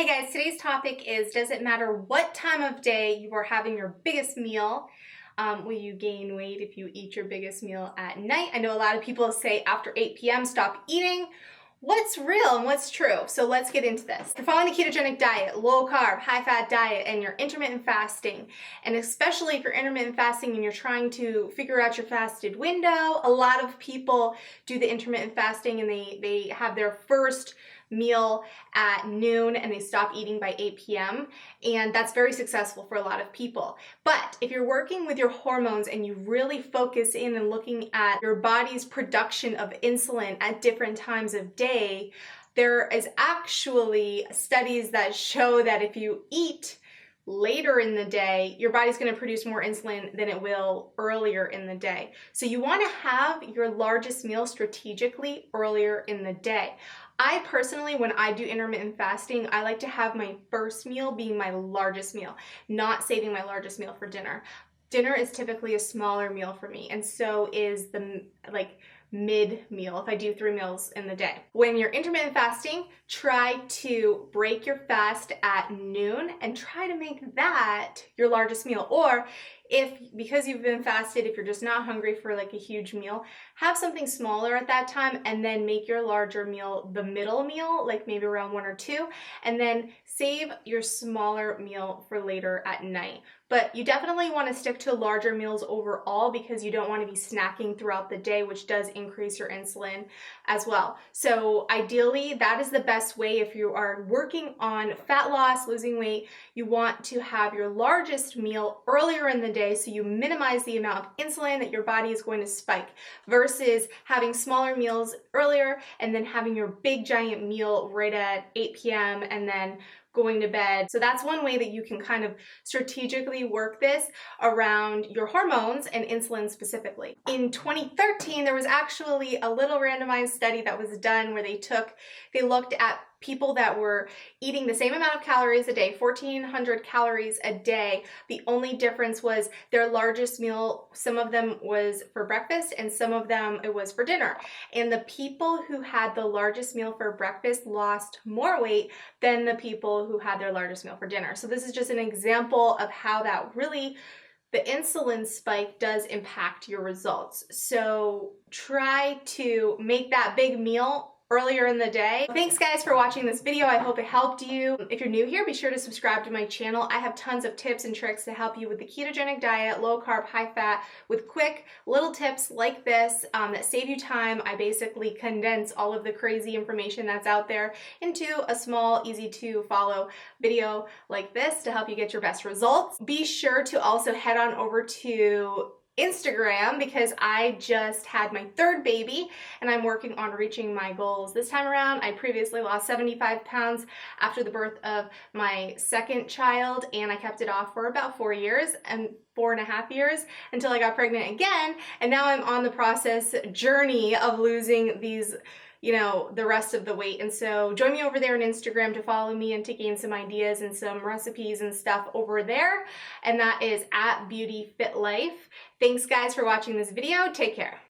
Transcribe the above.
Hey guys, today's topic is, does it matter what time of day you are having your biggest meal? Will you gain weight if you eat your biggest meal at night? I know a lot of people say after 8 p.m. stop eating. What's real and what's true? So let's get into this. If you're following the ketogenic diet, low carb, high fat diet, and you're intermittent fasting, and especially if you're intermittent fasting and you're trying to figure out your fasted window, a lot of people do the intermittent fasting and they have their first meal at noon and they stop eating by 8 p.m. and that's very successful for a lot of people. But if you're working with your hormones and you really focus in and looking at your body's production of insulin at different times of day, there is actually studies that show that if you eat later in the day, your body's going to produce more insulin than it will earlier in the day. So you want to have your largest meal strategically earlier in the day. I personally, when I do intermittent fasting, I like to have my first meal being my largest meal, not saving my largest meal for dinner. Dinner is typically a smaller meal for me, and so is the mid meal if I do 3 meals in the day. When you're intermittent fasting, try to break your fast at noon and try to make that your largest meal. Or because you've been fasted, if you're just not hungry for like a huge meal, have something smaller at that time and then make your larger meal the middle meal, like maybe around 1 or 2, and then save your smaller meal for later at night. But you definitely want to stick to larger meals overall because you don't want to be snacking throughout the day, which does increase your insulin as well. So ideally, that is the best way if you are working on fat loss, losing weight. You want to have your largest meal earlier in the day so you minimize the amount of insulin that your body is going to spike versus having smaller meals earlier and then having your big giant meal right at 8 p.m. and then going to bed. So that's one way that you can kind of strategically work this around your hormones and insulin specifically. In 2013, there was actually a little randomized study that was done where they looked at people that were eating the same amount of calories a day, 1,400 calories a day. The only difference was their largest meal, some of them was for breakfast and some of them it was for dinner. And the people who had the largest meal for breakfast lost more weight than the people who had their largest meal for dinner. So this is just an example of how that really the insulin spike does impact your results. So try to make that big meal earlier in the day. Thanks guys for watching this video. I hope it helped you. If you're new here, be sure to subscribe to my channel. I have tons of tips and tricks to help you with the ketogenic diet, low carb, high fat, with quick little tips like this that save you time. I basically condense all of the crazy information that's out there into a small, easy to follow video like this to help you get your best results. Be sure to also head on over to Instagram because I just had my 3rd baby and I'm working on reaching my goals this time around. I previously lost 75 pounds after the birth of my 2nd child and I kept it off for about 4 years and 4.5 years until I got pregnant again, and now I'm on the process journey of losing these the rest of the weight. And so join me over there on Instagram to follow me and to gain some ideas and some recipes and stuff over there. And that is @BeautyFitLife. Thanks guys for watching this video. Take care.